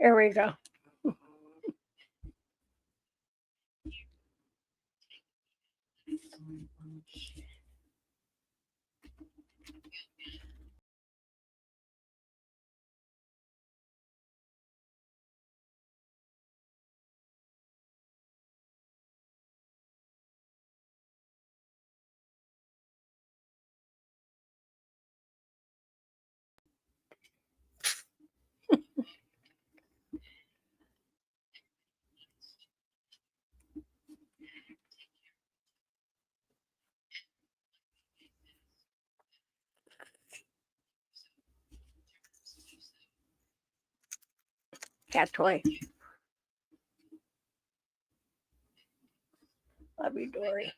There we go. Cat toy. Love you, Dory.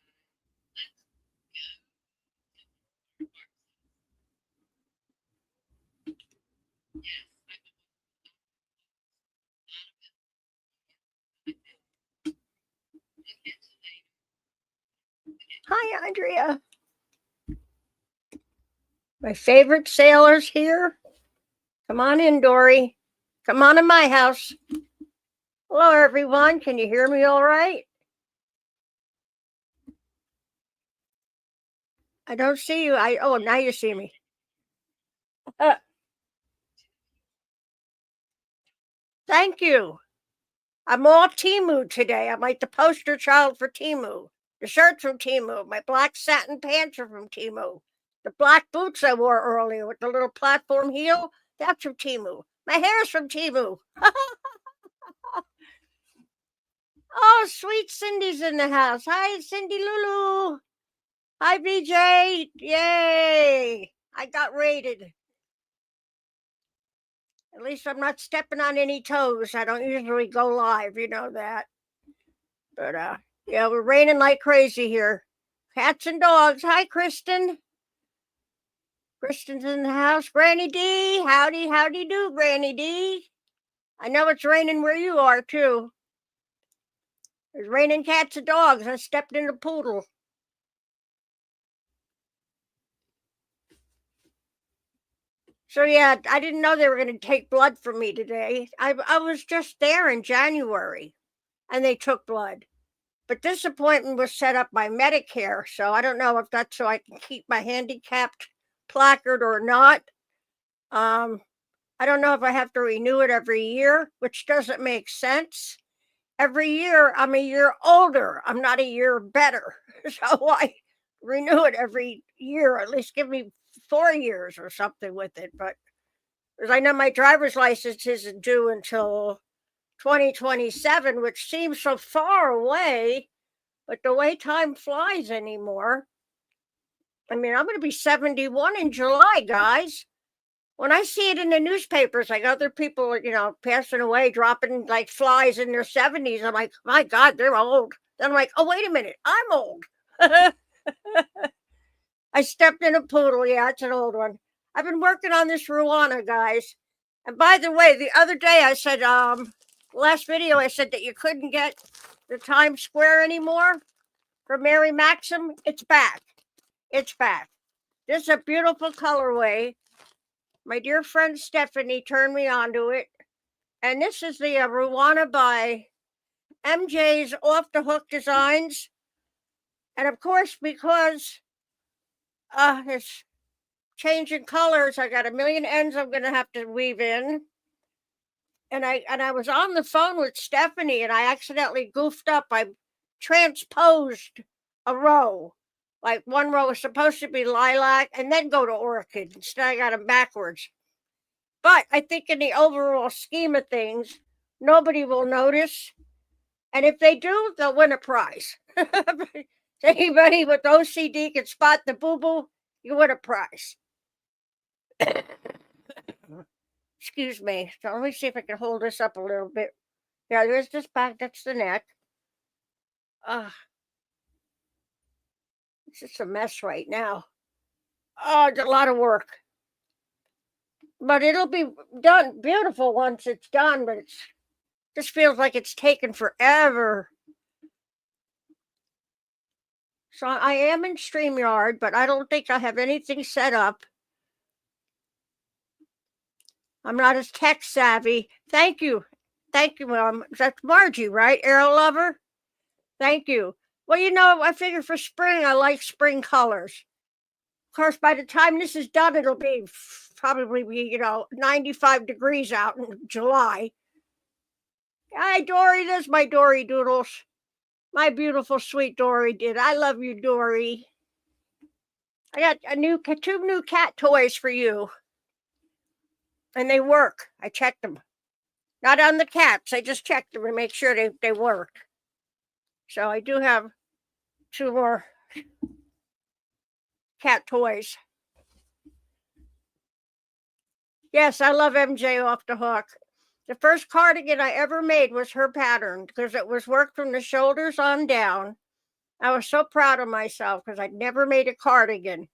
Hi, Andrea. My favorite sailors here. Come on in, Dory. Come on in my house. Hello, everyone. Can you hear me all right? I don't see you. Oh, now you see me. Thank you. I'm all Temu today. I'm like the poster child for Temu. The shirt's from Temu. My black satin pants are from Temu. The black boots I wore earlier with the little platform heel, that's from Temu. My hair's from Temu. Oh, sweet Cindy's in the house. Hi, Cindy Lulu. Hi, BJ. Yay. I got rated. At least I'm not stepping on any toes. I don't usually go live, you know that. But yeah, we're raining like crazy here. Cats and dogs. Hi, Kristen. Kristen's in the house. Granny D. Howdy do, Granny D. I know it's raining where you are, too. There's raining cats and dogs. I stepped in a poodle. So, yeah, I didn't know they were going to take blood from me today. I was just there in January, and they took blood. But this appointment was set up by Medicare, so I don't know if that's so I can keep my handicapped placard or not. I don't know if I have to renew it every year, which doesn't make sense. Every year, I'm a year older. I'm not a year better. So I renew it every year, at least give me 4 years or something with it. But because I know my driver's license isn't due until 2027, which seems so far away, but the way time flies anymore. I mean, I'm going to be 71 in July, guys. When I see it in the newspapers, like other people, passing away, dropping like flies in their 70s, I'm like, my God, they're old. Then I'm like, oh, wait a minute, I'm old. I stepped in a poodle. Yeah, it's an old one. I've been working on this Ruana, guys. And by the way, the other day I said, last video, I said that you couldn't get the Times Square anymore for Mary Maxim. It's back. It's back. This is a beautiful colorway. My dear friend Stephanie turned me onto it. And this is the Ruana by MJ's Off the Hook Designs. And of course, because it's changing colors, I got a million ends I'm going to have to weave in. And I was on the phone with Stephanie, and I accidentally goofed up. I transposed a row. Like one row was supposed to be lilac and then go to orchid. Instead, I got them backwards. But I think in the overall scheme of things, nobody will notice. And if they do, they'll win a prize. Anybody with OCD can spot the boo-boo, you win a prize. Excuse me. So let me see if I can hold this up a little bit. Yeah, there's this back. That's the neck. It's just a mess right now. Oh, it's a lot of work. But it'll be done beautiful once it's done, but it's just feels like it's taken forever. So I am in StreamYard, but I don't think I have anything set up. I'm not as tech savvy. Thank you, Thank you, that's Margie, right? Arrow Lover? Thank you. Well, I figure for spring, I like spring colors. Of course, by the time this is done, it'll be probably be 95 degrees out in July. Hi, Dori. There's my Dori Doodles. My beautiful, sweet Dori Did. I love you, Dori. I got two new cat toys for you, and they work. I checked them. Not on the cats. I just checked them to make sure they work. So I do have 2 more cat toys. Yes, I love MJ off the hook. The first cardigan I ever made was her pattern because it was work from the shoulders on down. I was so proud of myself because I'd never made a cardigan.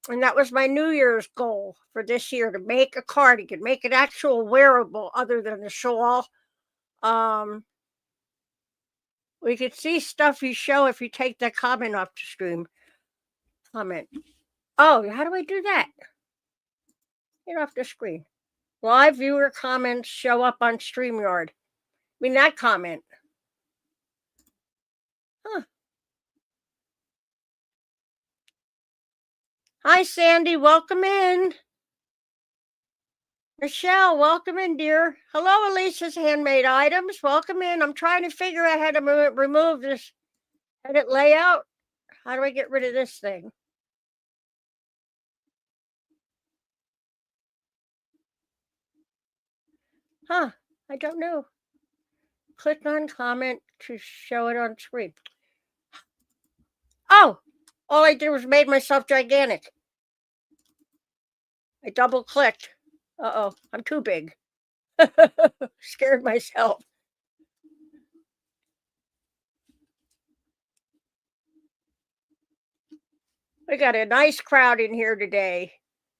And that was my New Year's goal for this year, to make a cardigan, make it actual wearable other than the shawl. We could see stuff you show if you take that comment off the stream. Comment. Oh, how do I do that? Get off the screen. Live viewer comments show up on StreamYard. I mean, that comment. Huh. Hi, Sandy. Welcome in. Michelle, welcome in, dear. Hello, Elisa's Handmade Items. Welcome in. I'm trying to figure out how to remove this edit layout. How do I get rid of this thing? Huh, I don't know. Click on comment to show it on screen. Oh, all I did was made myself gigantic. I double clicked. Uh-oh, I'm too big. Scared myself. We got a nice crowd in here today.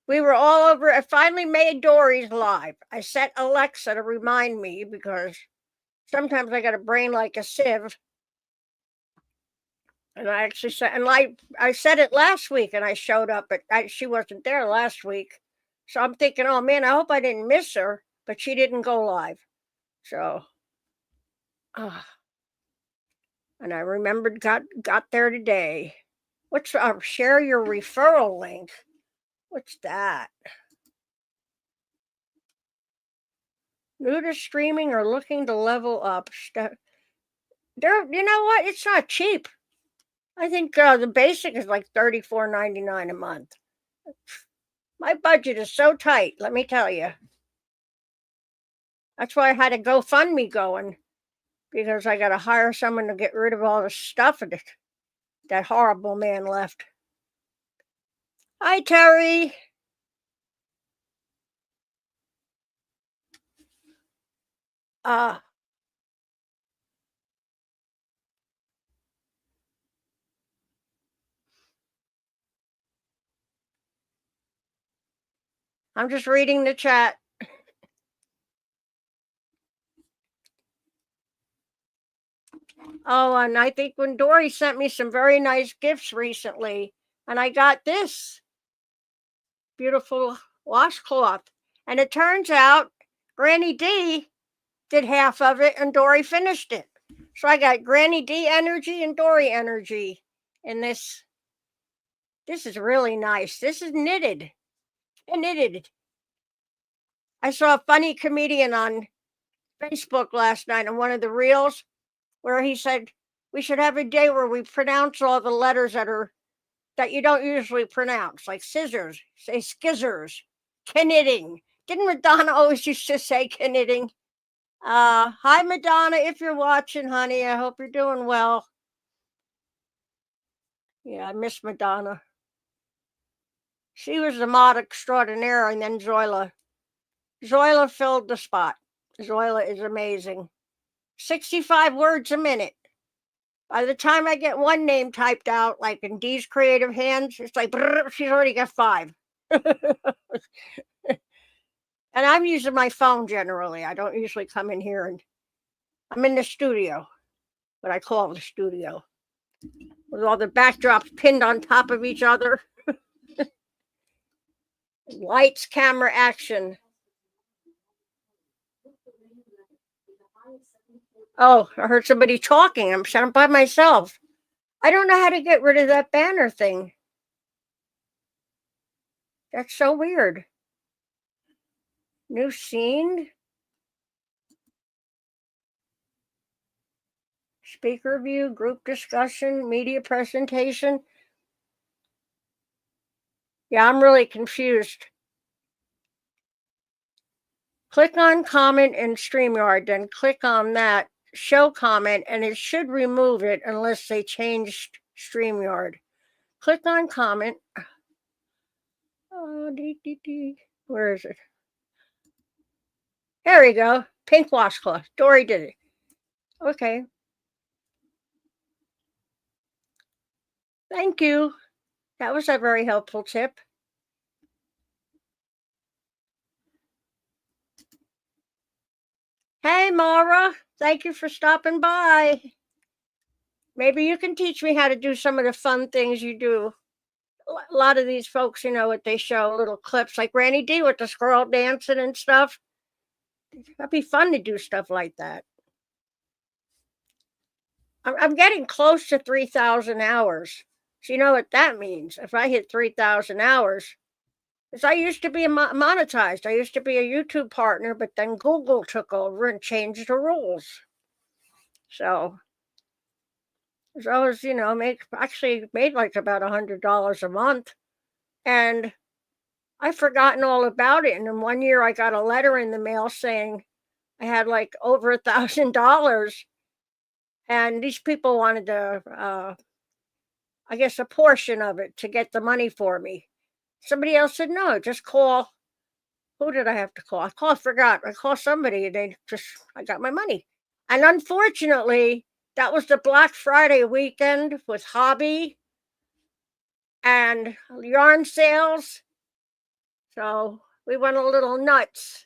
We were all over. I finally made Dori's live. I set Alexa to remind me because sometimes I got a brain like a sieve. And I actually said, and I said it last week, and I showed up, but she wasn't there last week. So I'm thinking, oh man, I hope I didn't miss her, but she didn't go live. So, and I remembered, got there today. What's share your referral link? What's that? New to streaming or looking to level up? There, you know what? It's not cheap. I think the basic is like $34.99 a month. My budget is so tight, let me tell you. That's why I had a GoFundMe going, because I got to hire someone to get rid of all the stuff that horrible man left. Hi, Terry. I'm just reading the chat. Oh, and I think when Dori sent me some very nice gifts recently, and I got this beautiful washcloth. And it turns out Granny D did half of it and Dori finished it. So I got Granny D energy and Dori energy in this. This is really nice. This is knitted. And knitted. I saw a funny comedian on Facebook last night on one of the reels where he said we should have a day where we pronounce all the letters that you don't usually pronounce, like scissors, say skizzers, knitting. Didn't Madonna always used to say knitting? Hi, Madonna, if you're watching, honey, I hope you're doing well. Yeah, I miss Madonna. She was the mod extraordinaire, and then Zoila. Zoila filled the spot. Zoila is amazing. 65 words a minute. By the time I get one name typed out, like in Dee's creative hands, it's like, brrr, she's already got 5. And I'm using my phone generally. I don't usually come in here, and I'm in the studio, what I call the studio, with all the backdrops pinned on top of each other. Lights, camera, action. Oh, I heard somebody talking. I'm by myself. I don't know how to get rid of that banner thing. That's so weird. New scene, speaker view, group discussion, media presentation. Yeah, I'm really confused. Click on comment in StreamYard, then click on that, show comment, and it should remove it unless they changed StreamYard. Click on comment. Oh, where is it? There we go. Pink washcloth. Dori did it. Okay. Thank you. That was a very helpful tip. Hey, Mara. Thank you for stopping by. Maybe you can teach me how to do some of the fun things you do. A lot of these folks, what they show little clips like Granny D with the squirrel dancing and stuff. That'd be fun to do stuff like that. I'm getting close to 3,000 hours. So you know what that means. If I hit 3,000 hours, because I used to be monetized. I used to be a YouTube partner, but then Google took over and changed the rules. So as I was, made like about $100 a month. And I've forgotten all about it. And then one year I got a letter in the mail saying I had like over $1,000. And these people wanted I guess, a portion of it to get the money for me. Somebody else said, no, just call. Who did I have to call? I forgot. I called somebody and I got my money. And unfortunately, that was the Black Friday weekend with hobby and yarn sales. So we went a little nuts.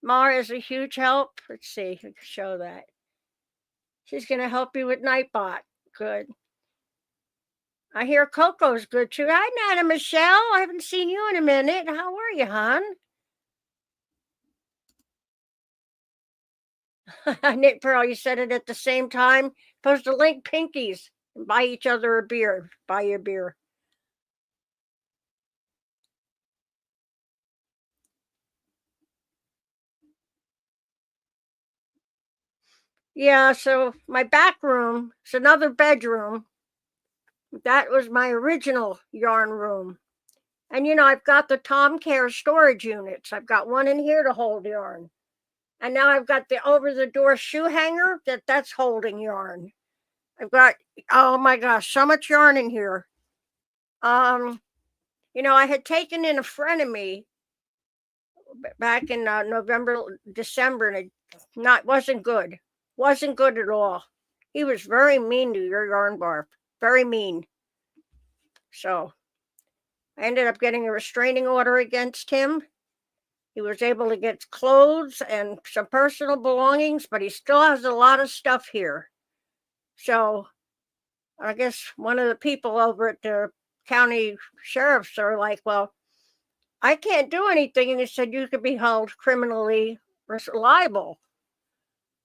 Mara is a huge help. Let's see, I can show that. She's going to help you with Nightbot. Good. I hear Coco's good too. Hi, Nana Michelle. I haven't seen you in a minute. How are you, hon? Knit Pearl, you said it at the same time. Supposed to link pinkies and buy each other a beer. Buy your beer. Yeah, so my back room is another bedroom. That was my original yarn room. And I've got the Tom Care storage units. I've got one in here to hold yarn. And now I've got the over the door shoe hanger that's holding yarn. I've got, oh my gosh, so much yarn in here. I had taken in a friend of me back in November, December, and it wasn't good. Wasn't good at all. He was very mean to your yarn bar. Very mean. So I ended up getting a restraining order against him. He was able to get clothes and some personal belongings, but he still has a lot of stuff here. So I guess one of the people over at the county sheriffs are like, well, I can't do anything. And he said, you could be held criminally liable.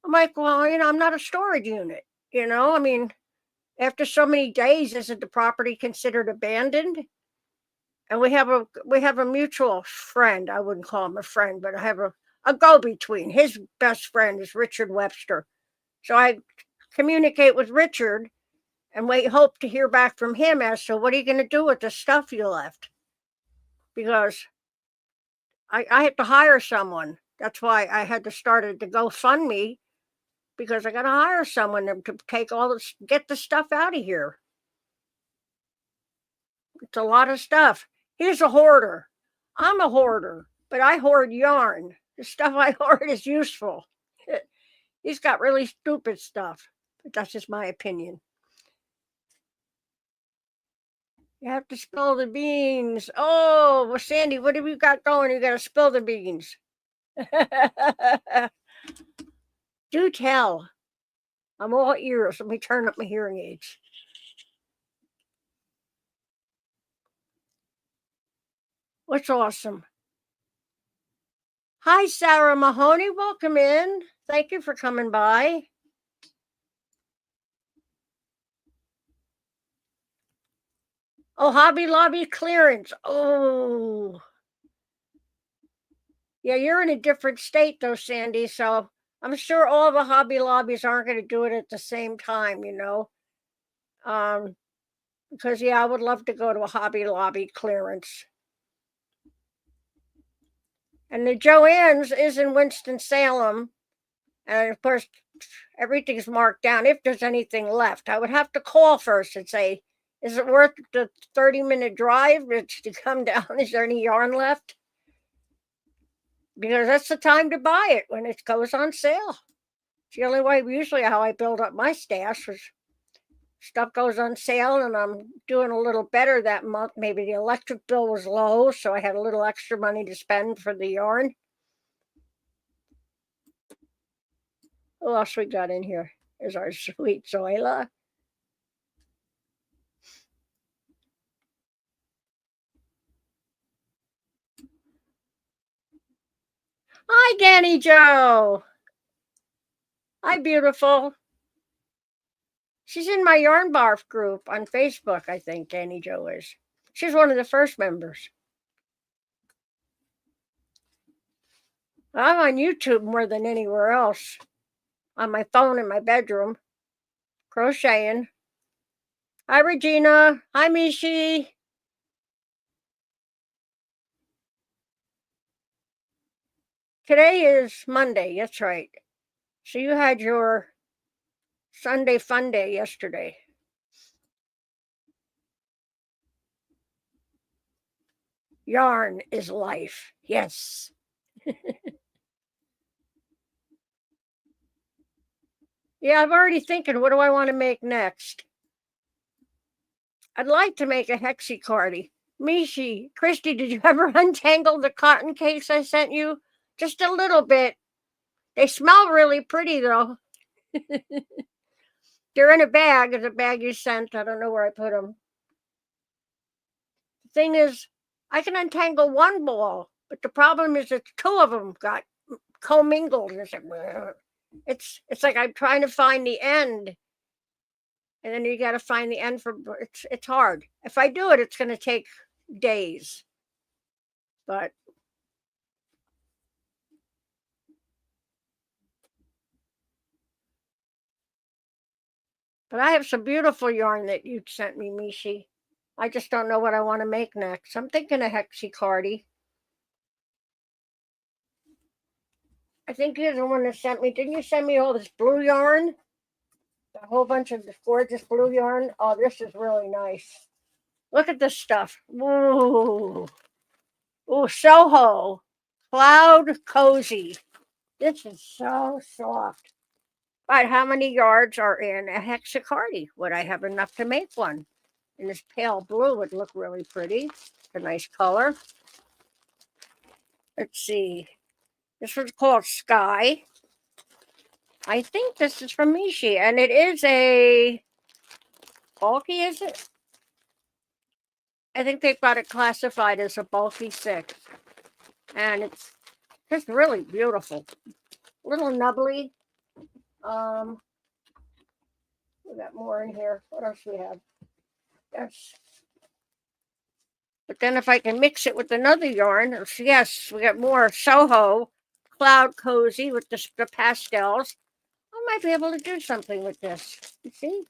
I'm like, well, I'm not a storage unit. I mean, after so many days, isn't the property considered abandoned? And we have a mutual friend. I wouldn't call him a friend, but I have a go-between. His best friend is Richard Webster. So I communicate with Richard and hope to hear back from him as to what are you going to do with the stuff you left? Because I had to hire someone. That's why I had to start the GoFundMe, because I got to hire someone to take get the stuff out of here. It's a lot of stuff. He's a hoarder. I'm a hoarder, but I hoard yarn. The stuff I hoard is useful. He's got really stupid stuff, but that's just my opinion. You have to spill the beans. Oh, well, Sandy, what have you got going? You got to spill the beans. Do tell. I'm all ears. Let me turn up my hearing aids. What's awesome? Hi, Sarah Mahoney. Welcome in. Thank you for coming by. Oh, Hobby Lobby clearance. Oh, yeah, you're in a different state though, Sandy. So I'm sure all the Hobby Lobbies aren't going to do it at the same time, Um, because yeah, I would love to go to a Hobby Lobby clearance. And the Joann's is in Winston-Salem. And of course, everything's marked down if there's anything left. I would have to call first and say, is it worth the 30-minute drive to come down? Is there any yarn left? Because that's the time to buy it when it goes on sale. It's the only way, usually, how I build up my stash is stuff goes on sale and I'm doing a little better that month. Maybe the electric bill was low, so I had a little extra money to spend for the yarn. Who else we got in here? Is our sweet Zoila. Hi, Danny Joe. Hi, beautiful. She's in my Yarn Barf group on Facebook, I think Danny Joe is. She's one of the first members. I'm on YouTube more than anywhere else. On my phone in my bedroom, crocheting. Hi, Regina. Hi, Mishi. Today is Monday. That's right. So you had your Sunday fun day yesterday. Yarn is life. Yes. Yeah, I'm already thinking, what do I want to make next? I'd like to make a hexie-cardi. Mishi, Christy, did you ever untangle the cotton case I sent you? Just a little bit. They smell really pretty, though. They're in a bag. The bag you sent. I don't know where I put them. The thing is, I can untangle one ball, but the problem is that two of them got commingled. It's like I'm trying to find the end, and then you got to find the end for it's hard. If I do it, it's going to take days. But I have some beautiful yarn that you sent me, Mishi. I just don't know what I want to make next. I'm thinking a hexie-cardi. I think you're the one that sent me. Didn't you send me all this blue yarn? A whole bunch of this gorgeous blue yarn. Oh, this is really nice. Look at this stuff. Ooh. Ooh, Soho. Cloud Cozy. This is so soft. But how many yards are in a hexacardi? Would I have enough to make one? And this pale blue would look really pretty. A nice color. Let's see. This one's called Sky. I think this is from Mishi, and it is a bulky, is it? I think they've got it classified as a bulky 6. And it's just really beautiful. A little nubbly. We got more in here. What else we have? Yes. But then if I can mix it with another yarn, yes, we got more Soho Cloud Cozy with the pastels. I might be able to do something with this. You see?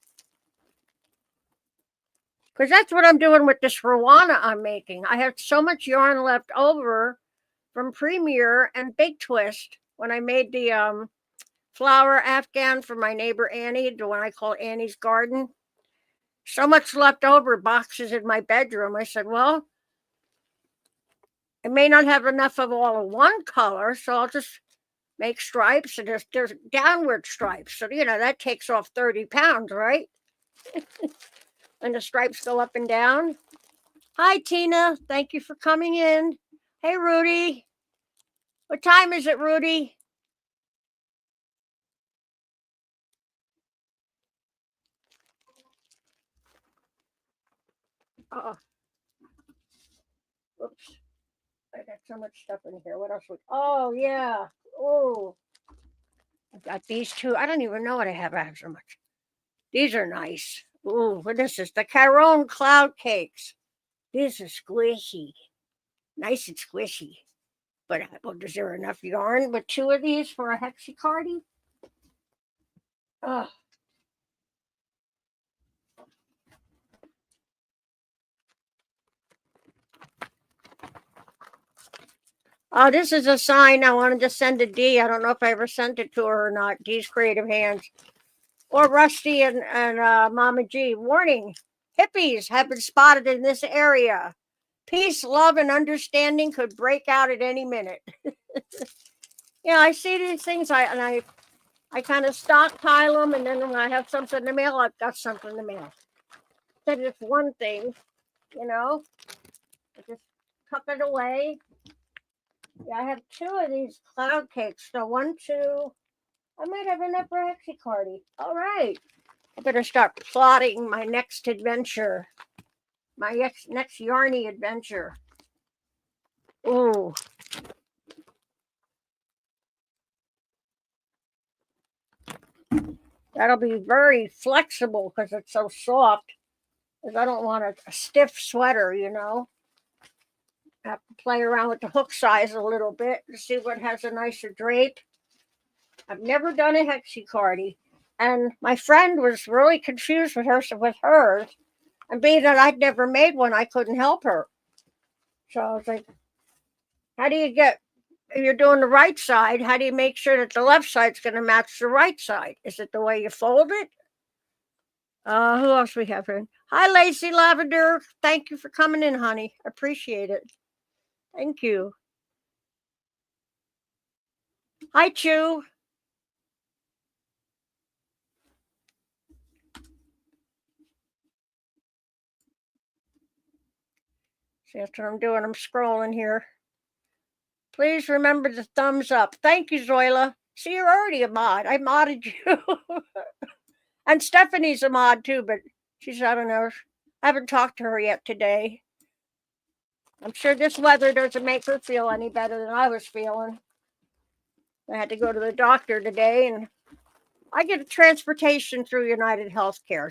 Because that's what I'm doing with this Rwana I'm making. I have so much yarn left over from Premier and Big Twist when I made the flower afghan for my neighbor Annie, the one I call Annie's Garden. So much left over, boxes in my bedroom. I said, well, I may not have enough of all of one color, so I'll just make stripes, and there's downward stripes. So, that takes off 30 pounds, right? And the stripes go up and down. Hi, Tina. Thank you for coming in. Hey, Rudy. What time is it, Rudy? Oh, whoops. I I got so much stuff in here. What else? Oh, yeah. Oh, I got these two. I don't even know what I have. I have so much. These are nice. Ooh, what is this? The Caron Cloud Cakes. These are squishy. Nice and squishy. But well, is there enough yarn with two of these for a hexacardy? Oh. Oh, this is a sign I wanted to send to Dee. I don't know if I ever sent it to her or not. Dee's Creative Hands. Or Rusty and Mama G. Warning, hippies have been spotted in this area. Peace, love, and understanding could break out at any minute. Yeah, I see these things, I kind of stockpile them, and then when I have something to mail, I've got something to mail. That is one thing, I just tuck it away. Yeah, I have two of these cloud cakes. So 1, 2. I might have enough for hexacardy. All right. I better start plotting my next adventure. My next yarny adventure. Ooh. That'll be very flexible because it's so soft. Because I don't want a stiff sweater, I have to play around with the hook size a little bit to see what has a nicer drape. I've never done a hexacardy. And my friend was really confused with hers. And being that I'd never made one, I couldn't help her. So I was like, how do you get, if you're doing the right side, how do you make sure that the left side's going to match the right side? Is it the way you fold it? Who else we have here? Hi, Lacey Lavender. Thank you for coming in, honey. Appreciate it. Thank you. Hi, Chew. See, that's what I'm doing. I'm scrolling here. Please remember the thumbs up. Thank you, Zoila. See, you're already a mod. I modded you. And Stephanie's a mod too, but she's, I don't know. I haven't talked to her yet today. I'm sure this weather doesn't make her feel any better than I was feeling. I had to go to the doctor today, and I get transportation through United Healthcare.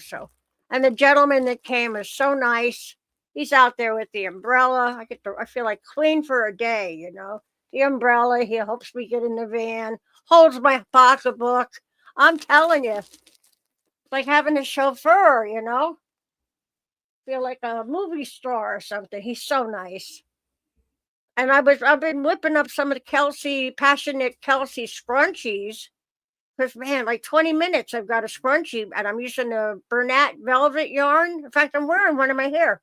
And the gentleman that came is so nice. He's out there with the umbrella. I feel like queen for a day, The umbrella. He helps me get in the van. Holds my pocketbook. I'm telling you, it's like having a chauffeur, Feel like a movie star or something. He's so nice. And I've been whipping up some of the passionate Kelsey scrunchies. Because man, like 20 minutes I've got a scrunchie and I'm using a Bernat velvet yarn. In fact, I'm wearing one in my hair.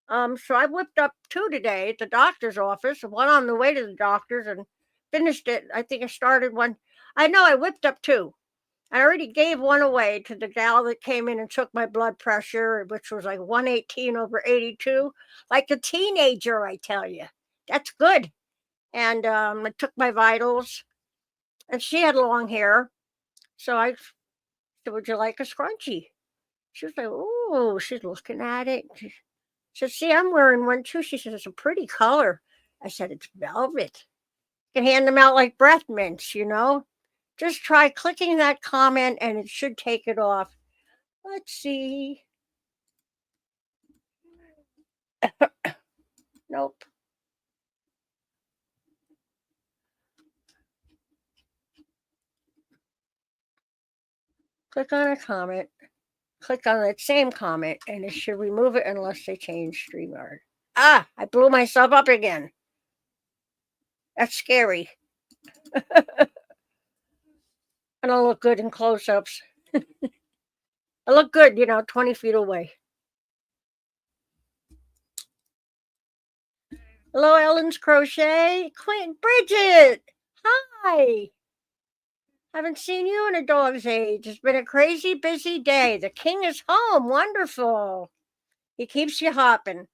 So I whipped up 2 today at the doctor's office, one on the way to the doctor's and finished it. I think I started one. I know I whipped up 2. I already gave one away to the gal that came in and took my blood pressure, which was like 118/82, like a teenager, I tell you. That's good. And I took my vitals, and she had long hair. So I said, would you like a scrunchie? She was like, oh, she's looking at it. She said, see, I'm wearing one too. She said, it's a pretty color. I said, it's velvet. You can hand them out like breath mints, Just try clicking that comment and it should take it off. Let's see. Nope. Click on a comment. Click on that same comment and it should remove it unless they change StreamYard. Ah, I blew myself up again. That's scary. I don't look good in close-ups. I look good, 20 feet away. Hello, Ellen's Crochet. Quinn, Bridget. Hi. Haven't seen you in a dog's age. It's been a crazy busy day. The king is home. Wonderful. He keeps you hopping.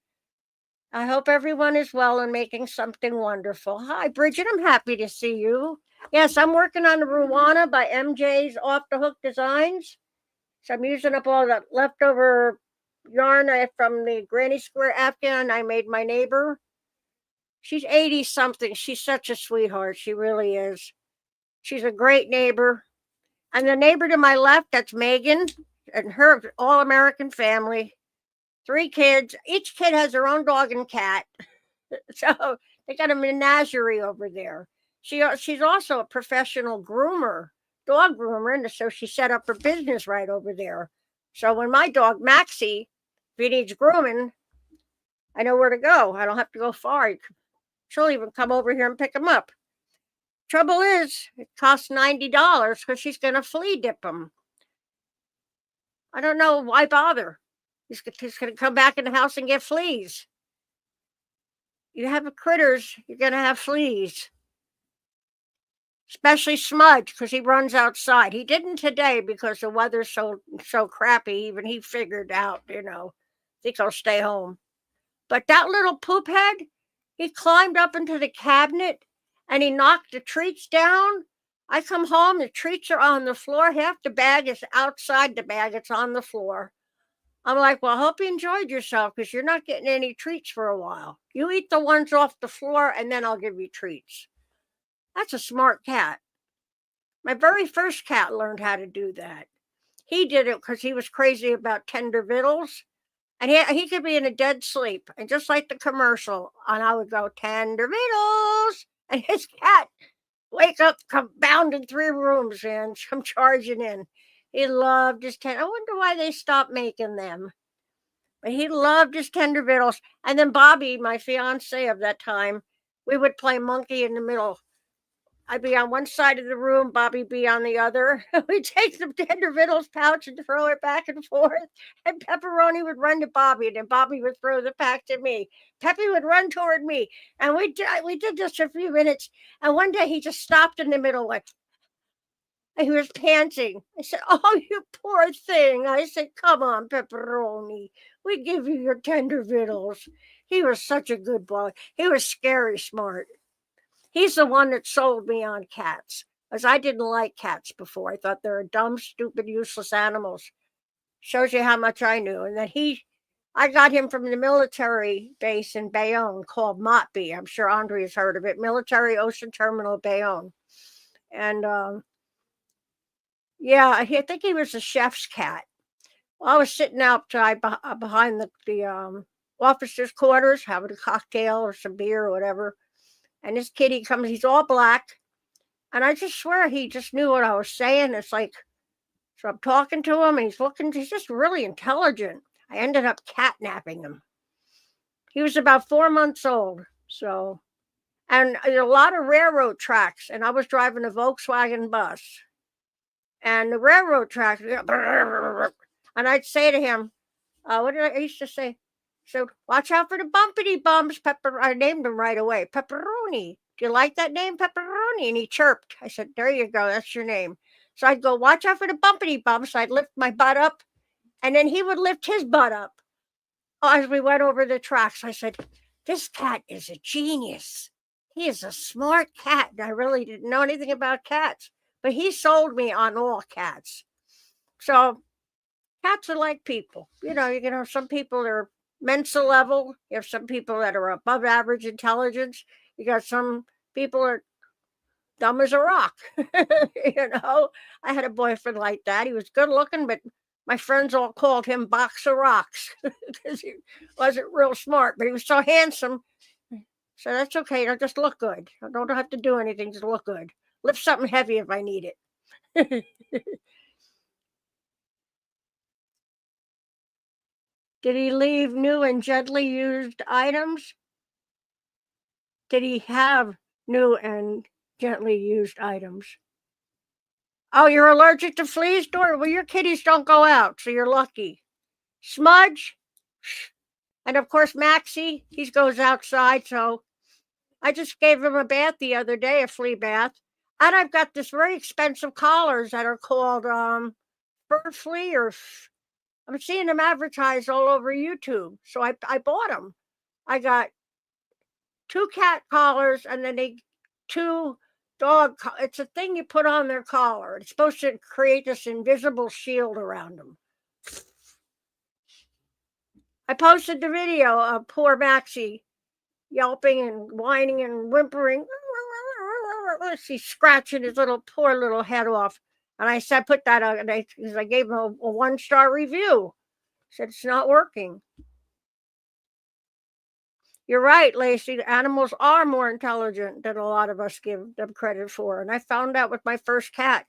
I hope everyone is well and making something wonderful. Hi, Bridget. I'm happy to see you. Yes, I'm working on the Ruana by MJ's Off the Hook Designs. So I'm using up all the leftover yarn from the Granny Square Afghan I made my neighbor. She's 80 something. She's such a sweetheart. She really is. She's a great neighbor. And the neighbor to my left, that's Megan and her all American family. 3 kids. Each kid has their own dog and cat. So they got a menagerie over there. She's also a professional groomer, dog groomer, and so she set up her business right over there. So when my dog Maxie, if he needs grooming, I know where to go. I don't have to go far. She'll even come over here and pick him up. Trouble is, it costs $90 because she's going to flea dip him. I don't know why bother. He's going to come back in the house and get fleas. You have critters, you're going to have fleas. Especially Smudge, because he runs outside. He didn't today because the weather's so crappy. Even he figured out, I think I'll stay home. But that little poop head, he climbed up into the cabinet and he knocked the treats down. I come home, the treats are on the floor. Half the bag is outside the bag. It's on the floor. I'm like, well, I hope you enjoyed yourself because you're not getting any treats for a while. You eat the ones off the floor and then I'll give you treats. That's a smart cat. My very first cat learned how to do that. He did it because he was crazy about tender victuals. And he could be in a dead sleep. And just like the commercial, and I would go, tender victuals. And his cat wake up, come bounding 3 rooms and come charging in. He loved his tender. I wonder why they stopped making them. But he loved his tender victuals. And then Bobby, my fiance of that time, we would play monkey in the middle. I'd be on one side of the room, Bobby be on the other. We'd take the tender victuals pouch and throw it back and forth. And Pepperoni would run to Bobby, and then Bobby would throw the pack to me. Peppy would run toward me. And we did this for a few minutes. And one day he just stopped in the middle, like, and he was panting. I said, oh, you poor thing. I said, come on, Pepperoni. We give you your tender victuals. He was such a good boy. He was scary smart. He's the one that sold me on cats, because I didn't like cats before. I thought they were dumb, stupid, useless animals. Shows you how much I knew. And then I got him from the military base in Bayonne called Motby. I'm sure Andre has heard of it. Military Ocean Terminal, Bayonne. And yeah, I think he was a chef's cat. Well, I was sitting outside behind the officers' quarters, having a cocktail or some beer or whatever. And this kitty comes, he's all black. And I just swear he just knew what I was saying. It's like, so I'm talking to him and he's just really intelligent. I ended up catnapping him. He was about 4 months old. So, and there are a lot of railroad tracks. And I was driving a Volkswagen bus. And the railroad tracks, and I'd say to him, what did I used to say? So watch out for the bumpity bumps, I named him right away. Pepperoni. Do you like that name, Pepperoni? And he chirped. I said, there you go. That's your name. So I'd go, watch out for the bumpity bumps. I'd lift my butt up, and then he would lift his butt up as we went over the tracks. I said, this cat is a genius. He is a smart cat. And I really didn't know anything about cats, but he sold me on all cats. So cats are like people. You can have some people that are Mensa level. You have some people that are above average intelligence. You got some people that are dumb as a rock. I had a boyfriend like that. He was good looking, but my friends all called him Box of Rocks because he wasn't real smart, but he was so handsome. So that's okay. I'll just look good. I don't have to do anything, just look good. Lift something heavy if I need it. Did he leave new and gently used items? Did he have new and gently used items? Oh, you're allergic to fleas, Dori? Well, your kitties don't go out, so you're lucky. Smudge? And of course, Maxie, he goes outside, so I just gave him a bath the other day, a flea bath. And I've got this very expensive collars that are called fur flea or I'm seeing them advertised all over YouTube. So I bought them. I got 2 cat collars and then 2 dog. It's a thing you put on their collar. It's supposed to create this invisible shield around them. I posted the video of poor Maxie. yelping and whining and whimpering. She's scratching his poor little head off. And I said, put that on. And I gave him a 1-star review. Said it's not working. You're right, Lacey. Animals are more intelligent than a lot of us give them credit for. And I found out with my first cat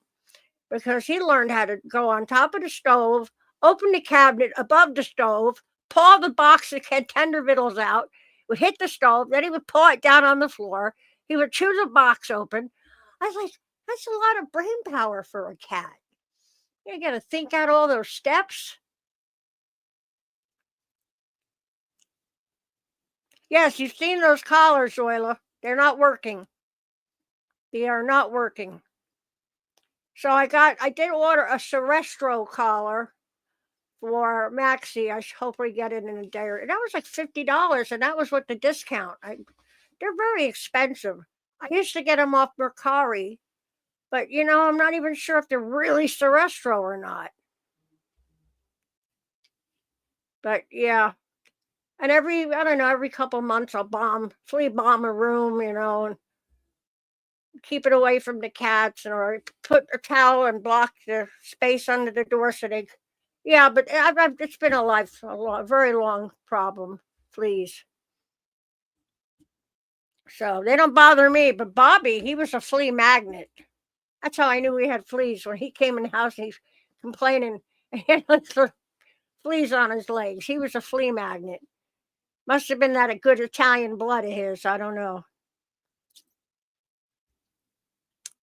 because he learned how to go on top of the stove, open the cabinet above the stove, paw the box that had tender victuals out, would hit the stove, then he would paw it down on the floor. He would chew the box open. I was like, that's a lot of brain power for a cat. You got to think out all those steps. Yes, you've seen those collars, Zoila. They're not working. They are not working. So I did order a Serestro collar for Maxie. I should hopefully get it in a day. That was like $50, and that was with the discount. They're very expensive. I used to get them off Mercari, but I'm not even sure if they're really Serestro or not. But yeah. And every couple months I'll flea bomb a room, and keep it away from the cats, or put a towel and block the space under the door so they. Yeah, but it's been a very long problem, fleas. So they don't bother me, but Bobby, he was a flea magnet. That's how I knew we had fleas. When he came in the house, he's complaining, and he had fleas on his legs. He was a flea magnet. Must have been that a good Italian blood of his. I don't know.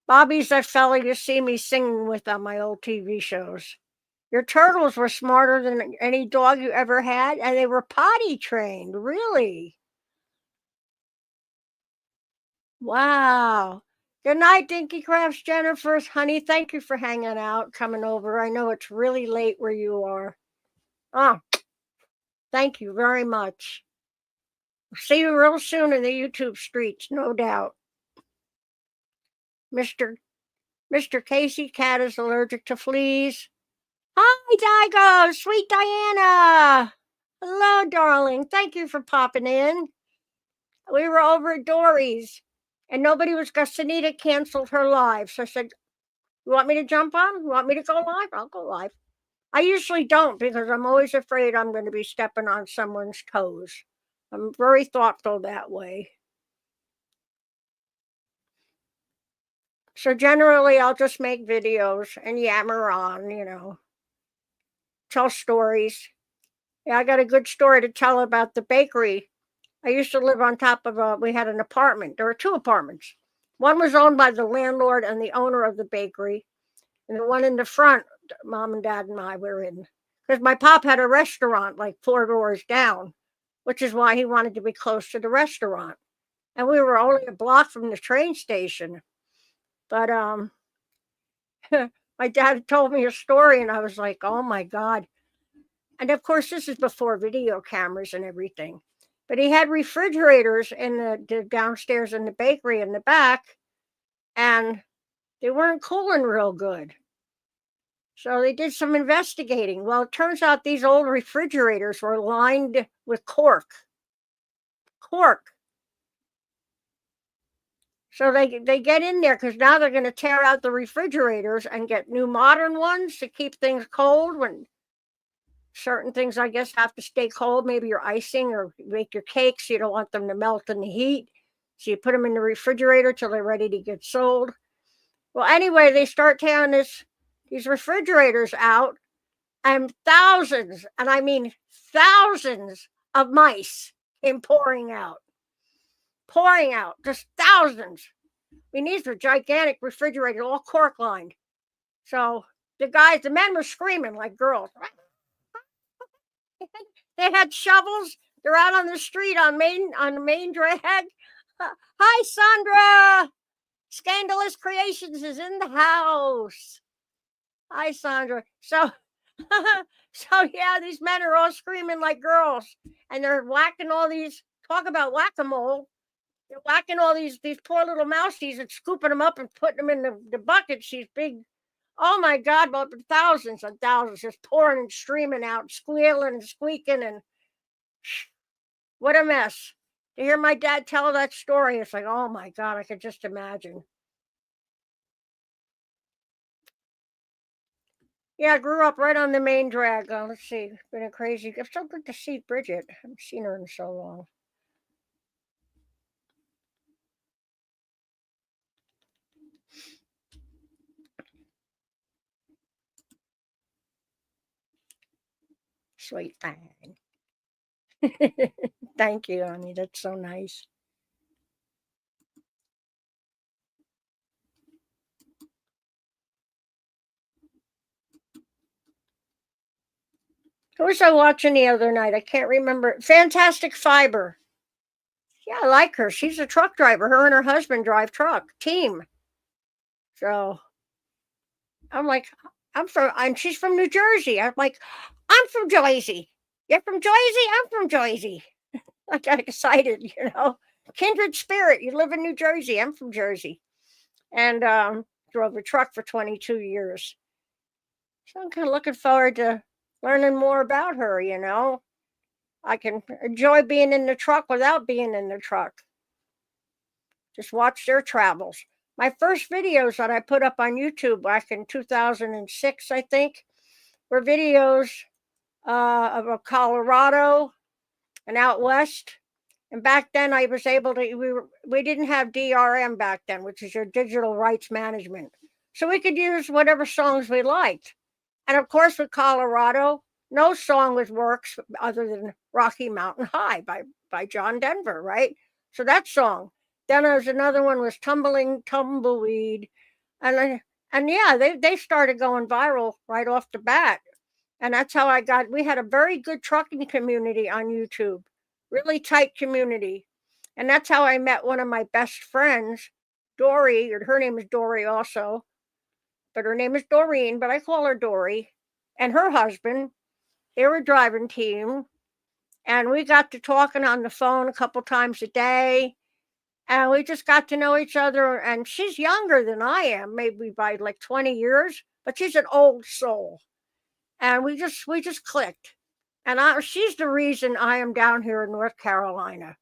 Bobby's that fella you see me singing with on my old TV shows. Your turtles were smarter than any dog you ever had, and they were potty trained. Really? Wow. Good night, Dinky Crafts Jennifer's. Honey, thank you for hanging out, coming over. I know it's really late where you are. Oh, thank you very much. See you real soon in the YouTube streets, no doubt. Mr. Casey Cat is allergic to fleas. Hi, Digo, sweet Diana. Hello, darling. Thank you for popping in. We were over at Dori's, and nobody was going. Sunita canceled her live, so I said, "You want me to jump on? You want me to go live? I'll go live." I usually don't because I'm always afraid I'm going to be stepping on someone's toes. I'm very thoughtful that way. So generally, I'll just make videos and yammer on, tell stories. Yeah, I got a good story to tell about the bakery. I used to live on top of we had an apartment. There were 2 apartments. One was owned by the landlord and the owner of the bakery. And the one in the front, Mom and Dad and I were in. Because my pop had a restaurant like 4 doors down, which is why he wanted to be close to the restaurant. And we were only a block from the train station. But my dad told me a story, and I was like, oh my God. And of course, this is before video cameras and everything. But he had refrigerators in the downstairs in the bakery in the back, and they weren't cooling real good. So they did some investigating. Well, it turns out these old refrigerators were lined with cork. So they get in there because now they're going to tear out the refrigerators and get new modern ones to keep things cold when certain things, I guess, have to stay cold. Maybe you're icing or make your cakes. You don't want them to melt in the heat. So you put them in the refrigerator till they're ready to get sold. Well, anyway, they start tearing these refrigerators out, and thousands, and I mean thousands of mice came pouring out, just thousands. I mean, these were gigantic refrigerators, all cork lined. So the men were screaming like girls. They had shovels. They're out on the street on the main drag. Hi, Sandra. Scandalous Creations is in the house. Hi, Sandra. So yeah, these men are all screaming like girls, and they're whacking all these. Talk about whack-a-mole. They're whacking all these poor little mousies and scooping them up and putting them in the buckets. These big, oh my God, about thousands and thousands just pouring and streaming out, squealing and squeaking, and what a mess. to hear my dad tell that story, it's like, oh my God, I could just imagine. Yeah, I grew up right on the main drag. Let's see, it's been a crazy. It's so good to see Bridget. I haven't seen her in so long. Sweet thing. Thank you, honey. That's so nice. Who was I watching the other night? I can't remember. Fantastic Fiber. Yeah, I like her. She's a truck driver. Her and her husband drive truck team. So I'm like, and she's from New Jersey. I'm like, I'm from Jersey. You're from Jersey? I'm from Jersey. I got excited, Kindred spirit. You live in New Jersey. I'm from Jersey. And drove a truck for 22 years. So I'm kind of looking forward to learning more about her. I can enjoy being in the truck without being in the truck. Just watch their travels. My first videos that I put up on YouTube back in 2006, I think, were videos of Colorado and out west. And back then, I was able to. We didn't have DRM back then, which is your digital rights management, so we could use whatever songs we liked. And of course, with Colorado, no song works other than Rocky Mountain High by John Denver, right? So that song. Then there's another one was Tumbling Tumbleweed, and yeah, they started going viral right off the bat, and that's how I got. We had a very good trucking community on YouTube, really tight community, and that's how I met one of my best friends, Dori. Or her name is Dori also, but her name is Doreen, but I call her Dori, and her husband. They were a driving team, and we got to talking on the phone a couple times a day, and we just got to know each other. And she's younger than I am, maybe by like 20 years, but she's an old soul, and we just clicked. And she's the reason I am down here in North Carolina.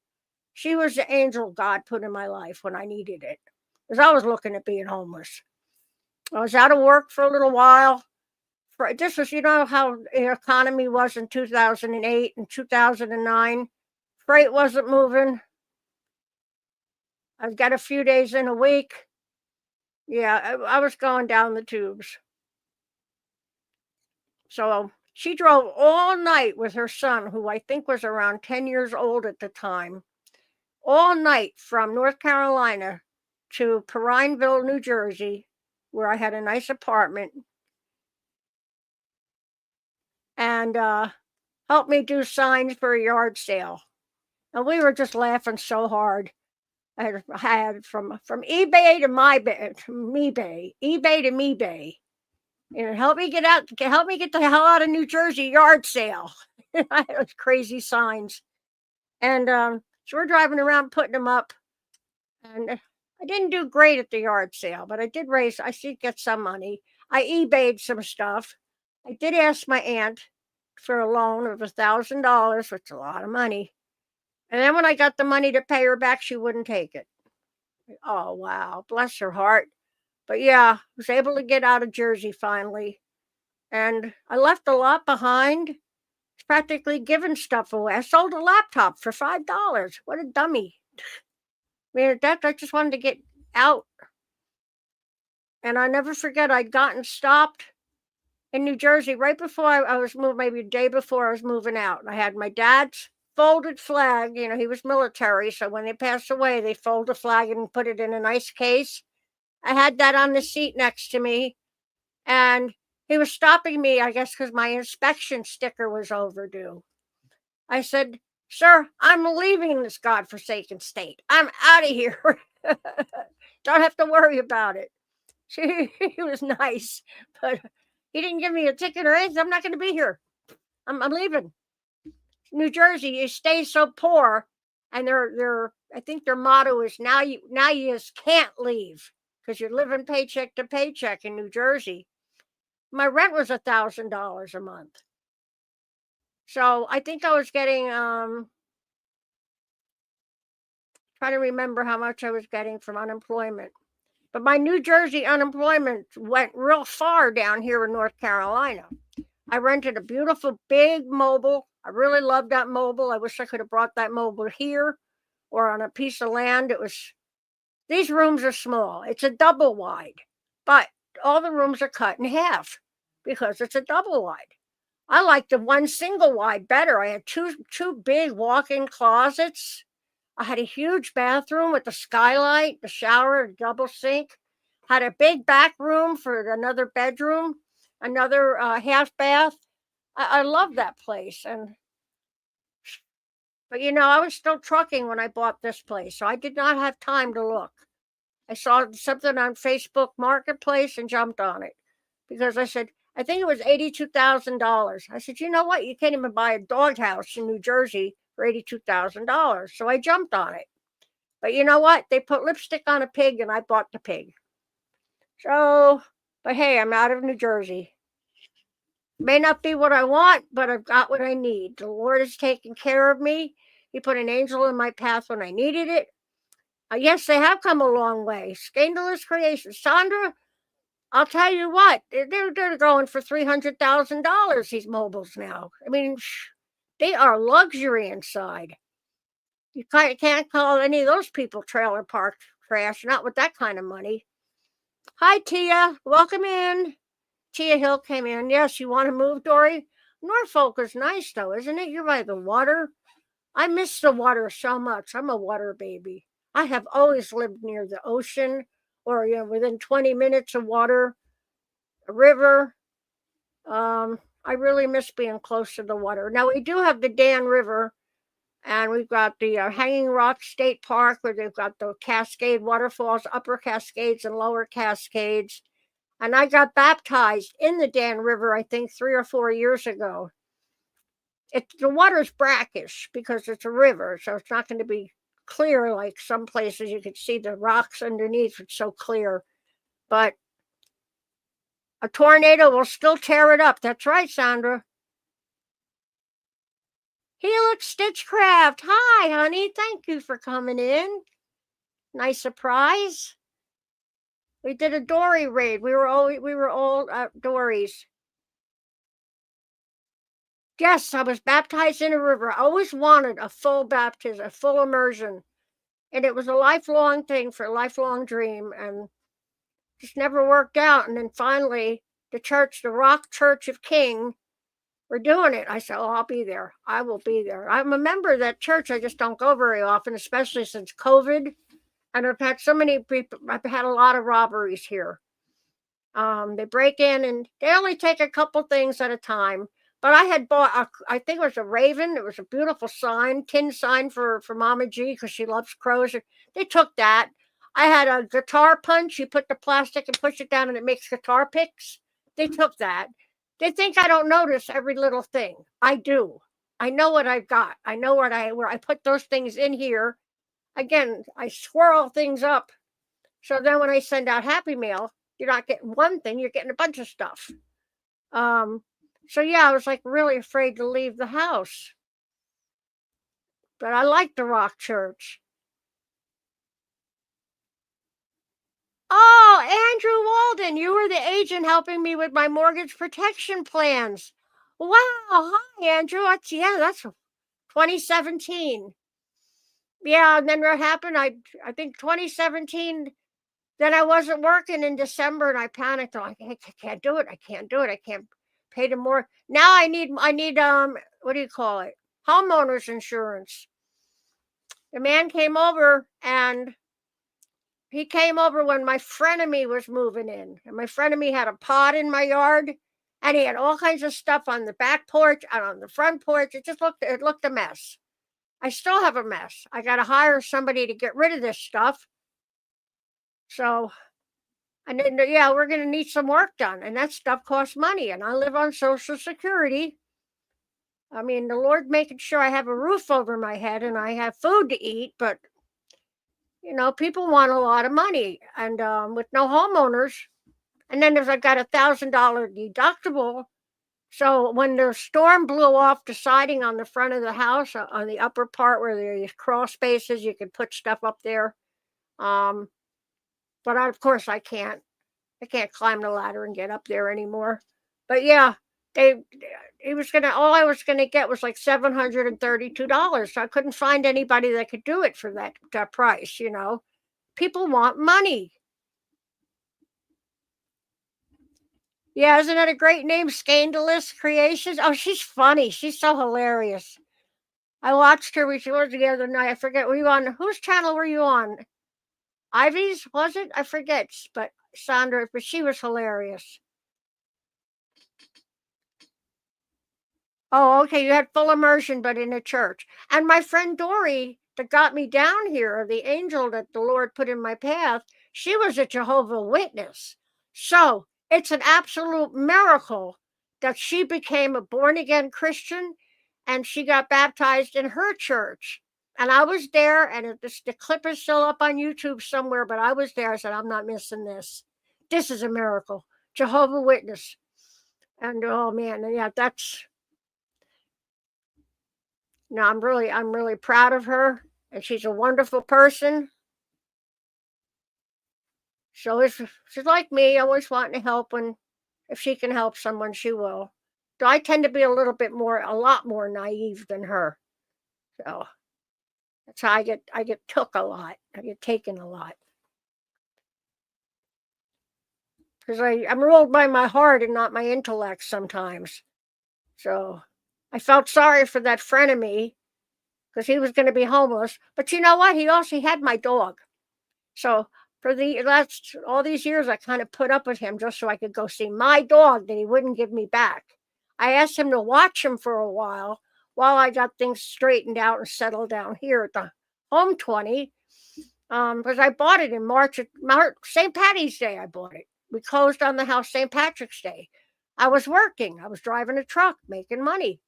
She was the angel God put in my life when I needed it, because I was looking at being homeless. I was out of work for a little while. This was, how the economy was in 2008 and 2009. Freight wasn't moving. I've got a few days in a week. Yeah, I was going down the tubes. So she drove all night with her son, who I think was around 10 years old at the time, all night from North Carolina to Prineville, New Jersey, where I had a nice apartment, and helped me do signs for a yard sale. And we were just laughing so hard. I had from eBay to eBay to MeBay. Help me get the hell out of New Jersey yard sale. I had crazy signs, and so we're driving around putting them up, and I didn't do great at the yard sale, but I did get some money. I eBayed some stuff. I did ask my aunt for a loan of $1,000, which is a lot of money. And then when I got the money to pay her back, she wouldn't take it. Oh, wow. Bless her heart. But yeah, I was able to get out of Jersey finally. And I left a lot behind. It's practically giving stuff away. I sold a laptop for $5. What a dummy. I just wanted to get out. And I never forget, I'd gotten stopped in New Jersey right before I was moved, maybe a day before I was moving out. I had my dad's folded flag. He was military, so when they passed away, they fold the flag and put it in a nice case. I had that on the seat next to me, and he was stopping me, I guess, because my inspection sticker was overdue. I said, "Sir, I'm leaving this godforsaken state. I'm out of here. Don't have to worry about it." He was nice, but he didn't give me a ticket or anything. I'm not going to be here. I'm leaving. New Jersey, you stay so poor, and I think their motto is now you just can't leave because you're living paycheck to paycheck in New Jersey. My rent was $1,000 a month, so I think I was getting trying to remember how much I was getting from unemployment. But my New Jersey unemployment went real far down here in North Carolina. I rented a beautiful big mobile. I really loved that mobile. I wish I could have brought that mobile here or on a piece of land. These rooms are small. It's a double wide, but all the rooms are cut in half because it's a double wide. I like the one single wide better. I had two big walk-in closets. I had a huge bathroom with the skylight, the shower, double sink. Had a big back room for another bedroom, another half bath. I love that place. But I was still trucking when I bought this place, so I did not have time to look. I saw something on Facebook Marketplace and jumped on it because I said, I think it was $82,000. I said, you know what? You can't even buy a doghouse in New Jersey for $82,000. So I jumped on it. But you know what? They put lipstick on a pig and I bought the pig. So, but hey, I'm out of New Jersey. May not be what I want, but I've got what I need. The Lord has taken care of me. He put an angel in my path when I needed it. Yes, they have come a long way. Scandalous creation. Sandra, I'll tell you what, they're going for $300,000, these mobiles now. I mean, they are luxury inside. You can't call any of those people trailer park trash, not with that kind of money. Hi, Tia. Welcome in. Tia Hill came in. Yes, you want to move, Dori? Norfolk is nice, though, isn't it? You're by the water. I miss the water so much. I'm a water baby. I have always lived near the ocean or within 20 minutes of water, a river. I really miss being close to the water. Now, we do have the Dan River, and we've got the Hanging Rock State Park where they've got the Cascade waterfalls, Upper Cascades and Lower Cascades. And I got baptized in the Dan River, I think 3 or 4 years ago. The water's brackish because it's a river, so it's not going to be clear like some places you can see the rocks underneath. It's so clear. But a tornado will still tear it up. That's right, Sandra. Helix Stitchcraft. Hi, honey. Thank you for coming in. Nice surprise. We did a Dori raid. We were all at Dori's. Yes, I was baptized in a river. I always wanted a full baptism, a full immersion. And it was a lifelong thing for a lifelong dream. And just never worked out. And then finally, the Rock Church of King, we're doing it. I said, oh, I'll be there. I will be there. I'm a member of that church. I just don't go very often, especially since COVID. And I've had so many people, I've had a lot of robberies here. They break in and they only take a couple things at a time. But I had bought, I think it was a raven. It was a beautiful sign, tin sign for Mama G because she loves crows. They took that. I had a guitar punch. You put the plastic and push it down and it makes guitar picks. They took that. They think I don't notice every little thing. I do. I know what I've got. I know where I put those things in here. Again, I swirl things up. So then when I send out Happy Mail, you're not getting one thing, you're getting a bunch of stuff. So yeah, I was like really afraid to leave the house. But I like the Rock Church. Oh, Andrew Walden, you were the agent helping me with my mortgage protection plans. Wow, hi Andrew. That's 2017. Yeah, and then what happened? I think 2017. Then I wasn't working in December, and I panicked. I'm like, I can't do it. I can't do it. I can't pay them more. Now I need what do you call it? Homeowners insurance. The man came over, and he came over when my frenemy was moving in, and my frenemy had a pod in my yard, and he had all kinds of stuff on the back porch and on the front porch. It looked a mess. I still have a mess. I got to hire somebody to get rid of this stuff. So, and then, yeah, we're going to need some work done. And that stuff costs money. And I live on Social Security. I mean, the Lord making sure I have a roof over my head and I have food to eat. But, people want a lot of money. And with no homeowners. And then I've got $1,000 deductible. So when the storm blew off the siding on the front of the house, on the upper part where there's crawl spaces, you could put stuff up there. Um, but of course I can't climb the ladder and get up there anymore. But yeah, they he was gonna all I was gonna get was like $732. So I couldn't find anybody that could do it for that price, you know. People want money. Yeah, isn't that a great name? Scandalous Creations. Oh, she's funny. She's so hilarious. I watched her when she was the other night. I forget. Were you on whose channel were you on? Ivy's, was it? I forget. But Sandra, but she was hilarious. Oh, okay. You had full immersion, but in a church. And my friend Dori, that got me down here, the angel that the Lord put in my path, she was a Jehovah Witness. So it's an absolute miracle that she became a born again Christian and she got baptized in her church. And I was there, and the clip is still up on YouTube somewhere, but I was there. I said, I'm not missing this. This is a miracle. Jehovah Witness. And oh man, yeah, that's no, I'm really proud of her, and she's a wonderful person. She's like me, always wanting to help when if she can help someone, she will. So I tend to be a lot more naive than her. So that's how I get took a lot. I get taken a lot because I'm ruled by my heart and not my intellect sometimes. So I felt sorry for that friend of me because he was going to be homeless. But you know what? He had my dog. So for the last all these years, I kind of put up with him just so I could go see my dog that he wouldn't give me back. I asked him to watch him for a while I got things straightened out and settled down here at the home 20. Because I bought it in March, St. Patty's Day. I bought it. We closed on the house St. Patrick's Day. I was working. I was driving a truck, making money.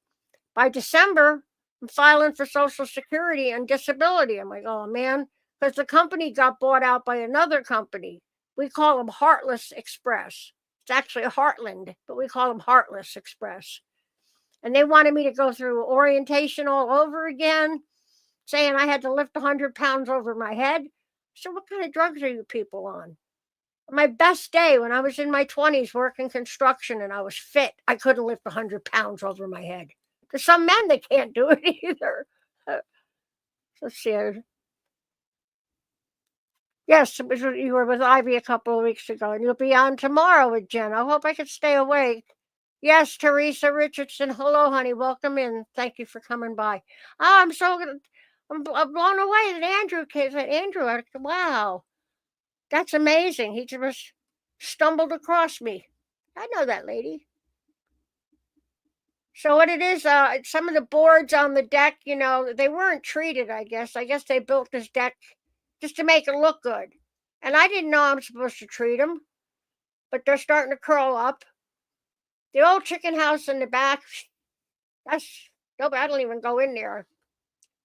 By December, I'm filing for Social Security and disability. I'm like, oh man, because the company got bought out by another company. We call them Heartless Express. It's actually a Heartland, but we call them Heartless Express. And they wanted me to go through orientation all over again, saying I had to lift 100 pounds over my head. So, what kind of drugs are you people on? My best day when I was in my 20s working construction and I was fit, I couldn't lift 100 pounds over my head. There's some men that can't do it either. Uh, let's see. Yes, you were with Ivy a couple of weeks ago, and you'll be on tomorrow with Jen. I hope I can stay awake. Yes, Teresa Richardson. Hello, honey. Welcome in. Thank you for coming by. Oh, I'm blown away that Andrew came. Andrew, wow, that's amazing. He just stumbled across me. I know that lady. So what it is, some of the boards on the deck, they weren't treated. I guess they built this deck just to make it look good, and I didn't know I'm supposed to treat them, but they're starting to curl up. The old chicken house in the back, that's no, I don't even go in there.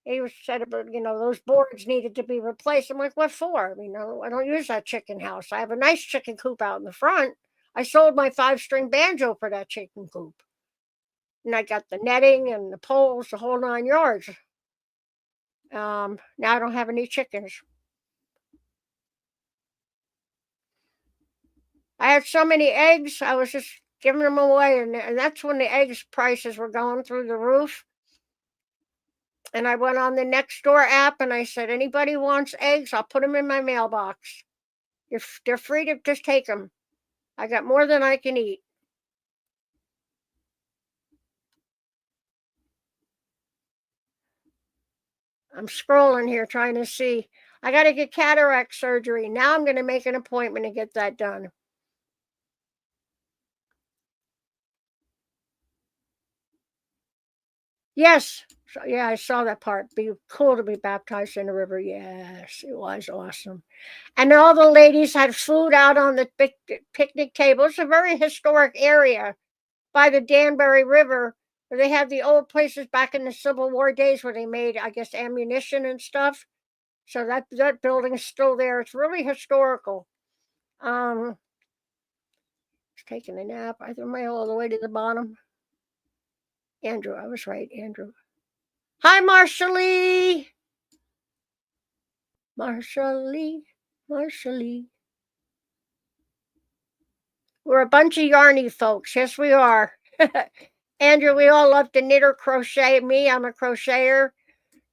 He was said about, those boards needed to be replaced. I'm like, what for? I don't use that chicken house. I have a nice chicken coop out in the front. I sold my 5-string banjo for that chicken coop. And I got the netting and the poles, the whole 9 yards. Now I don't have any chickens. I had so many eggs, I was just giving them away, and that's when the eggs prices were going through the roof. And I went on the Nextdoor app and I said, anybody wants eggs, I'll put them in my mailbox. They're free to just take them. I got more than I can eat. I'm scrolling here trying to see. I got to get cataract surgery. Now I'm going to make an appointment to get that done. Yes. So, yeah, I saw that part. Be cool to be baptized in the river. Yes, it was awesome. And all the ladies had food out on the picnic table. It's a very historic area by the Danbury River, where they had the old places back in the Civil War days where they made, I guess, ammunition and stuff. So that building is still there. It's really historical. It's taking a nap. I threw my all the way to the bottom. Andrew, I was right, Andrew. Hi, Marshall-Lee. Marshall-Lee, Marshall-Lee. We're a bunch of yarny folks. Yes, we are. Andrew, we all love to knit or crochet. Me, I'm a crocheter.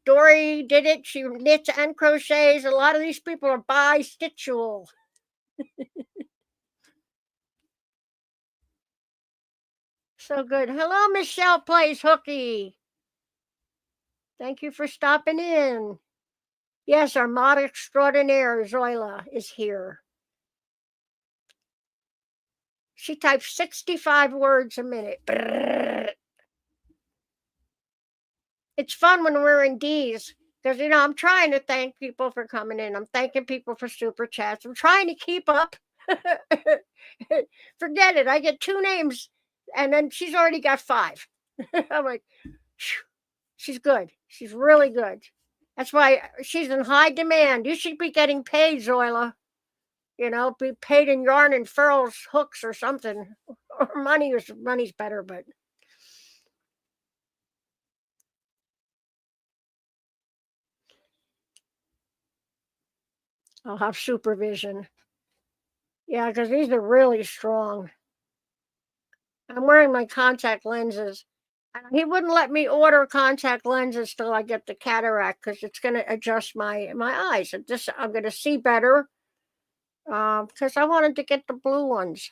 Dori did it. She knits and crochets. A lot of these people are bi-stitchual. So good. Hello, Michelle Plays Hooky. Thank you for stopping in. Yes, our mod extraordinaire, Zoila, is here. She types 65 words a minute. Brrr. It's fun when we're in D's because, I'm trying to thank people for coming in. I'm thanking people for super chats. I'm trying to keep up. Forget it. I get 2 names and then she's already got 5. I'm like, she's good. She's really good. That's why she's in high demand. You should be getting paid, Zoila. Be paid in yarn and furls, hooks or something. Or money's better, but I'll have supervision. Yeah, because these are really strong. I'm wearing my contact lenses. He wouldn't let me order contact lenses till I get the cataract because it's going to adjust my eyes. I'm going to see better because I wanted to get the blue ones.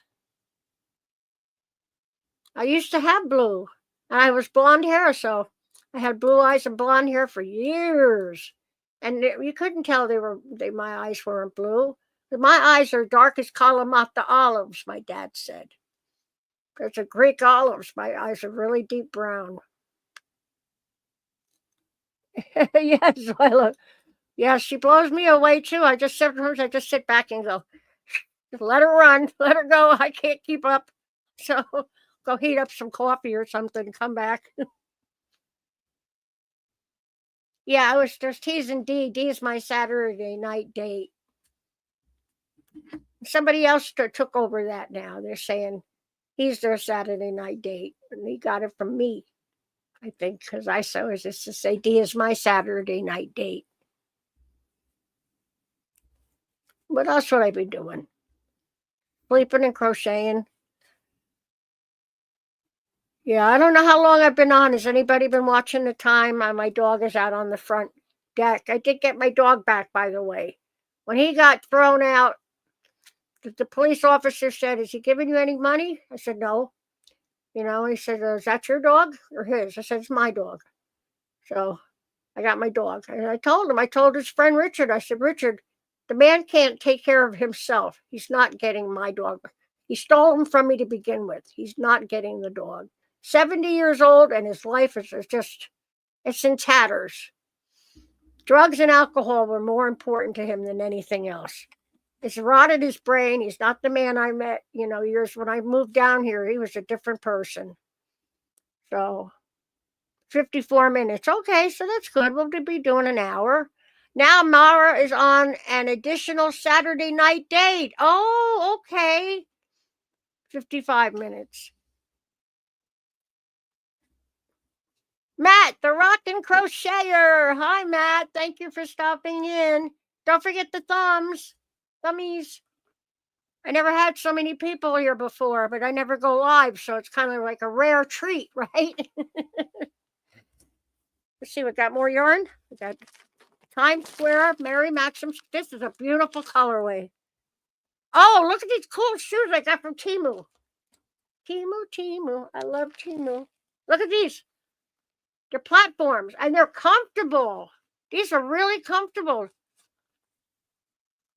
I used to have blue, and I was blonde hair, so I had blue eyes and blonde hair for years. And you couldn't tell my eyes weren't blue. My eyes are dark as Kalamata olives, my dad said. It's a Greek olives. My eyes are really deep brown. Yes, Lila. Yeah, she blows me away too. Sometimes I just sit back and go, just let her run, let her go. I can't keep up. So go heat up some coffee or something, come back. Yeah, I was just teasing D. D is my Saturday night date. Somebody else took over that now. They're saying he's their Saturday night date, and he got it from me, I think, because I saw it just to say D is my Saturday night date. What else would I be doing? Sleeping and crocheting. Yeah, I don't know how long I've been on. Has anybody been watching the time? My dog is out on the front deck. I did get my dog back, by the way. When he got thrown out, the police officer said, "Is he giving you any money?" I said, "No." He said, "Is that your dog or his?" I said, "It's my dog." So I got my dog. And I told his friend Richard, I said, "Richard, the man can't take care of himself. He's not getting my dog. He stole him from me to begin with. He's not getting the dog. 70 years old, and his life is just, it's in tatters. Drugs and alcohol were more important to him than anything else. It's rotted his brain. He's not the man I met, years when I moved down here. He was a different person." So 54 minutes. Okay, so that's good. We'll be doing an hour. Now Mara is on an additional Saturday night date. Oh, okay. 55 minutes. Matt, the Rockin' Crocheter. Hi, Matt. Thank you for stopping in. Don't forget the thummies. I never had so many people here before, but I never go live, so it's kind of like a rare treat, right? Let's see, we got more yarn. We got Times Square, Mary Maxim's. This is a beautiful colorway. Oh, look at these cool shoes I got from Temu. Temu. I love Temu. Look at these. They're platforms, and they're comfortable. These are really comfortable.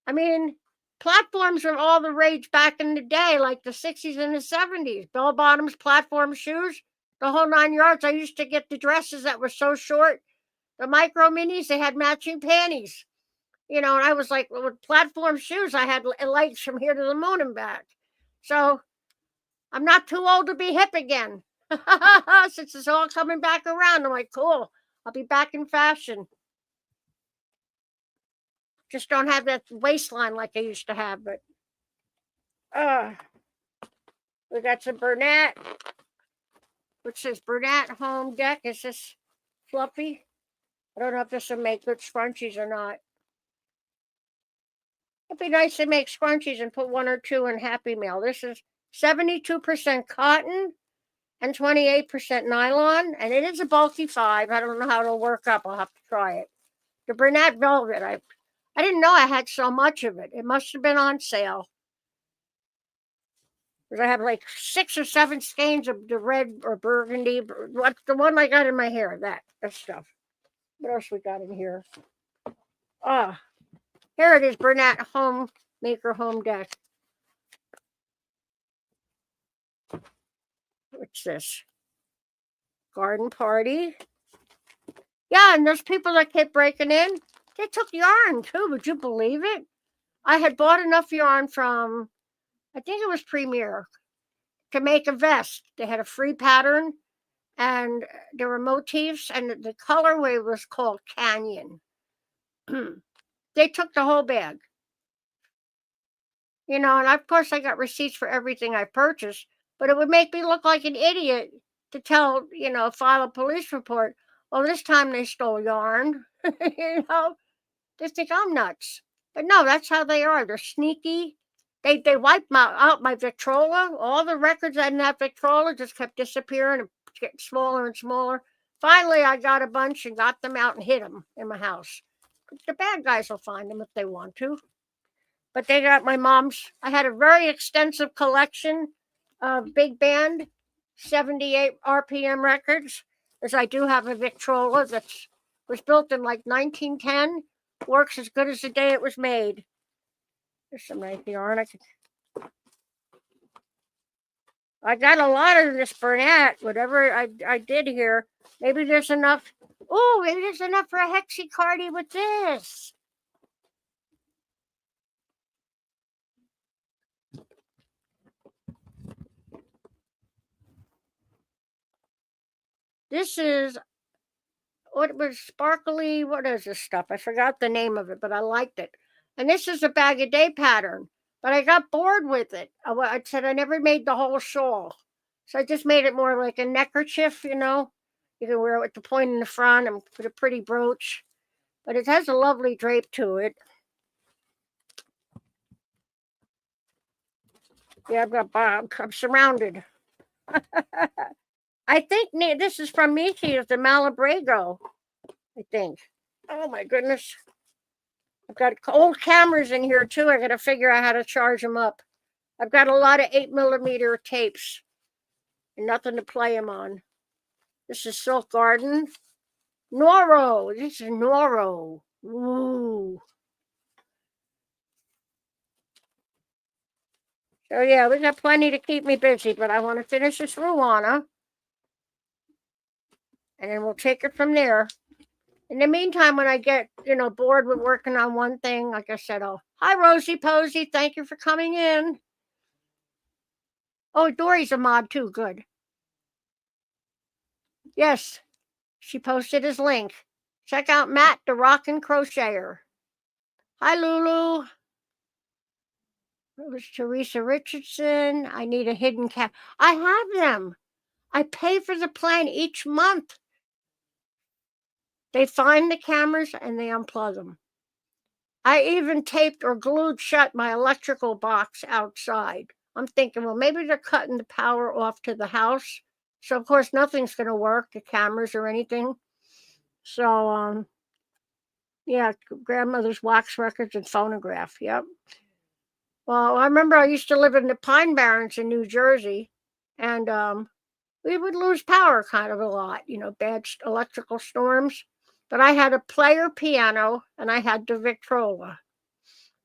I mean, platforms were all the rage back in the day, like the 60s and the 70s. Bell bottoms, platform shoes, the whole 9 yards. I used to get the dresses that were so short. The micro minis, they had matching panties. And I was like, with platform shoes, I had legs from here to the moon and back. So I'm not too old to be hip again. Since it's all coming back around, I'm like, cool. I'll be back in fashion. Just don't have that waistline like I used to have, but we got some Burnett. Which says Burnett Home Deck. Is this fluffy? I don't know if this will make good scrunchies or not. It'd be nice to make scrunchies and put 1 or 2 in Happy Meal. This is 72% cotton and 28% nylon, and it is a bulky 5. I don't know how it'll work up. I'll have to try it. The Burnett Velvet. I didn't know I had so much of it. It must have been on sale. Because I have like 6 or 7 skeins of the red or burgundy. What's the one I got in my hair? That stuff. What else we got in here? Here it is, Burnett Homemaker Home Deck. What's this? Garden Party. Yeah, and those people that kept breaking in, they took yarn too. Would you believe it? I had bought enough yarn from, I think it was Premier, to make a vest. They had a free pattern, and there were motifs, and the colorway was called Canyon. They took the whole bag. And of course I got receipts for everything I purchased, but it would make me look like an idiot to tell, file a police report. Well, this time they stole yarn. They think I'm nuts. But no, that's how they are. They're sneaky. They wiped out my Victrola. All the records in that Victrola just kept disappearing and getting smaller and smaller. Finally, I got a bunch and got them out and hid them in my house. The bad guys will find them if they want to. But they got my mom's. I had a very extensive collection of big band 78 RPM records, as I do have a Victrola that was built in like 1910. Works as good as the day it was made. There's some nice yarn. I got a lot of this Burnett, whatever I did here. Maybe there's enough. Oh, maybe there's enough for a hexi-cardi with this. This is, what was sparkly, what is this stuff? I forgot the name of it, but I liked it. And this is a bag a day pattern, but I got bored with it. I said I never made the whole shawl. So I just made it more like a neckerchief, You can wear it with the point in the front and put a pretty brooch. But it has a lovely drape to it. Yeah, I'm surrounded. I think this is from Michi. It's a Malabrigo, I think. Oh my goodness. I've got old cameras in here too. I got to figure out how to charge them up. I've got a lot of 8mm tapes and nothing to play them on. This is Silk Garden. Noro. This is Noro. Ooh. So yeah, we got plenty to keep me busy, but I want to finish this Ruana. And then we'll take it from there. In the meantime, when I get, bored with working on one thing, like I said, hi, Rosie Posey. Thank you for coming in. Oh, Dori's a mod too. Good. Yes, she posted his link. Check out Matt, the Rockin' Crocheter. Hi, Lulu. It was Teresa Richardson. I need a hidden cap. I have them. I pay for the plan each month. They find the cameras and they unplug them. I even taped or glued shut my electrical box outside. I'm thinking, well, maybe they're cutting the power off to the house. So, of course, nothing's going to work, the cameras or anything. So, yeah, grandmother's wax records and phonograph. Yep. Well, I remember I used to live in the Pine Barrens in New Jersey, and we would lose power kind of a lot, bad electrical storms. But I had a player piano and I had the Victrola.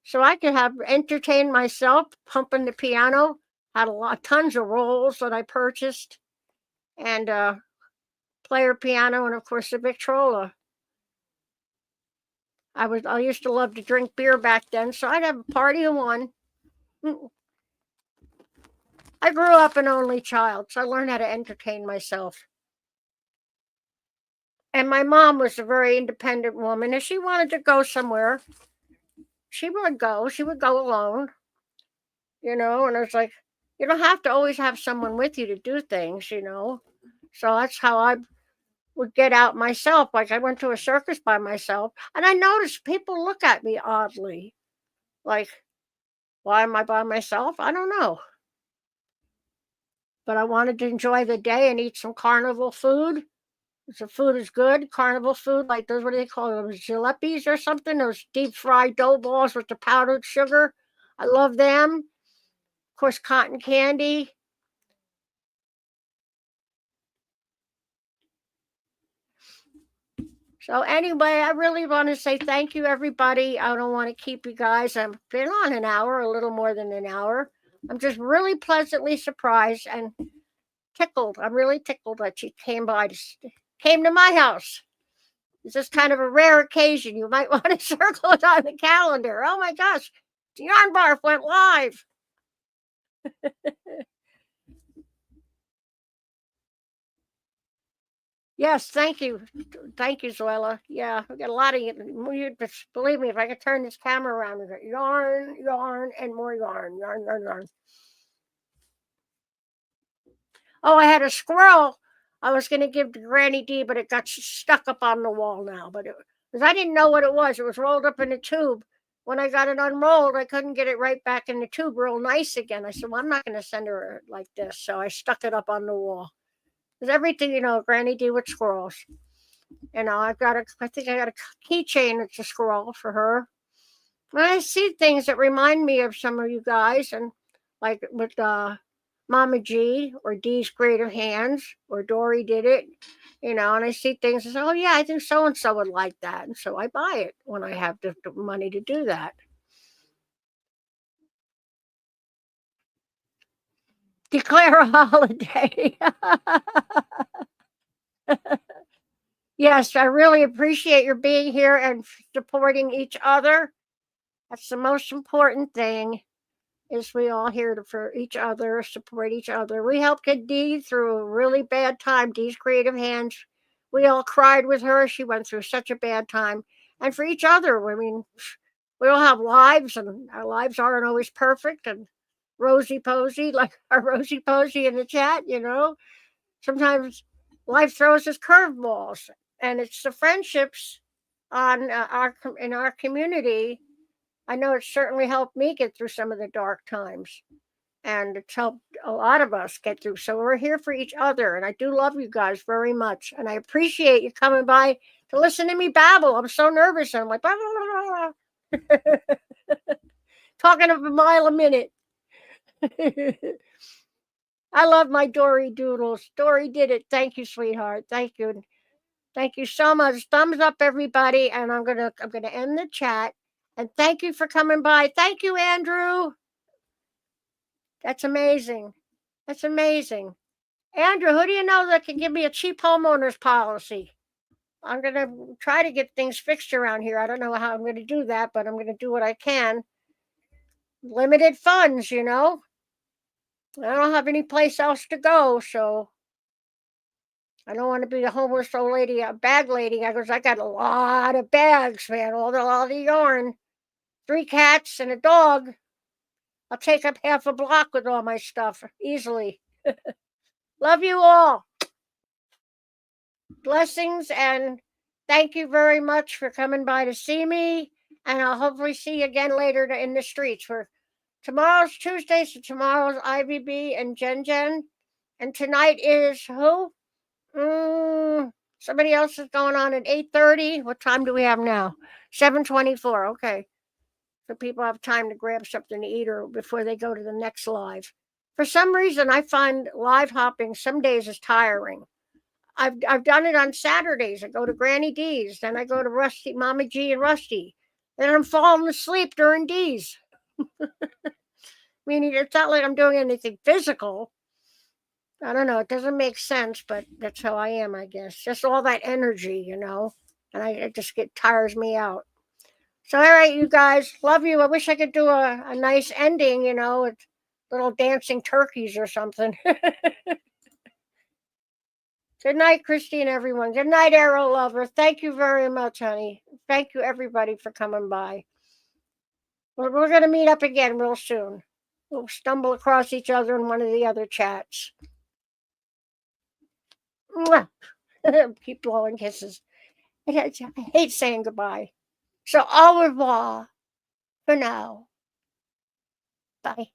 So I could entertain myself pumping the piano, had tons of rolls that I purchased, and player piano, and of course the Victrola. I used to love to drink beer back then, so I'd have a party of one. I grew up an only child, so I learned how to entertain myself. And my mom was a very independent woman. If she wanted to go somewhere, she would go. She would go alone, and I was like, you don't have to always have someone with you to do things, So that's how I would get out myself. Like I went to a circus by myself, and I noticed people look at me oddly. Like, why am I by myself? I don't know. But I wanted to enjoy the day and eat some carnival food. The food is good. Carnival food, like those, what do they call them? Jalebies or something? Those deep fried dough balls with the powdered sugar. I love them. Of course, cotton candy. So anyway, I really want to say thank you, everybody. I don't want to keep you guys. I've been on an hour, a little more than an hour. I'm just really pleasantly surprised and tickled. I'm really tickled that you came came to my house. It's just kind of a rare occasion. You might want to circle it on the calendar. Oh my gosh, the Yarn Barf went live. Yes, thank you. Thank you, Zoila. Yeah, we got a lot of you. Believe me, if I could turn this camera around, we got yarn, yarn, and more yarn, yarn, yarn, yarn. Oh, I had a squirrel I was going to give to Granny D, but it got stuck up on the wall now. But because I didn't know what it was rolled up in a tube. When I got it unrolled, I couldn't get it right back in the tube real nice again. I said, well, I'm not going to send her like this. So I stuck it up on the wall. Because everything, Granny D with squirrels. I think I got a keychain that's a squirrel for her. When I see things that remind me of some of you guys, and like with Mama G or D's Greater Hands or Dori Did It, and I see things and say, oh yeah, I think so and so would like that. And so I buy it when I have the money to do that. Declare a holiday. Yes, I really appreciate your being here and supporting each other. That's the most important thing. Is we all here for each other, support each other. We helped get Dee through a really bad time. Dee's Creative Hands. We all cried with her. She went through such a bad time. And for each other, I mean, we all have lives, and our lives aren't always perfect and rosy posy, like our Rosie Posy in the chat, Sometimes life throws us curveballs, and it's the friendships in our community. I know it certainly helped me get through some of the dark times, and it's helped a lot of us get through. So we're here for each other, and I do love you guys very much, and I appreciate you coming by to listen to me babble. I'm so nervous. I'm like, blah, blah, blah, talking a mile a minute. I love my Dory Doodles. Dory did it. Thank you, sweetheart. Thank you. Thank you so much. Thumbs up, everybody. And I'm gonna end the chat. And thank you for coming by. Thank you, Andrew. That's amazing. That's amazing. Andrew, who do you know that can give me a cheap homeowner's policy? I'm going to try to get things fixed around here. I don't know how I'm going to do that, but I'm going to do what I can. Limited funds, I don't have any place else to go, so I don't want to be a homeless old lady, a bag lady. I got a lot of bags, man, all the yarn. 3 cats and a dog. I'll take up half a block with all my stuff easily. Love you all. Blessings, and thank you very much for coming by to see me. And I'll hopefully see you again later in the streets. For tomorrow's Tuesday, so tomorrow's Ivy B and Jen Jen. And tonight is who? Somebody else is going on at 8:30. What time do we have now? 7:24. Okay. So people have time to grab something to eat or before they go to the next live. For some reason, I find live hopping some days is tiring. I've done it on Saturdays. I go to Granny D's, then I go to Rusty, Mama G and Rusty. Then I'm falling asleep during D's. Meaning it's not like I'm doing anything physical. I don't know. It doesn't make sense, but that's how I am, I guess. Just all that energy, and it just tires me out. So, all right, you guys, love you. I wish I could do a nice ending, with little dancing turkeys or something. Good night, Christine, everyone. Good night, Arrow Lover. Thank you very much, honey. Thank you, everybody, for coming by. We're going to meet up again real soon. We'll stumble across each other in one of the other chats. Mwah. Keep blowing kisses. And I hate saying goodbye. So au revoir for now. Bye.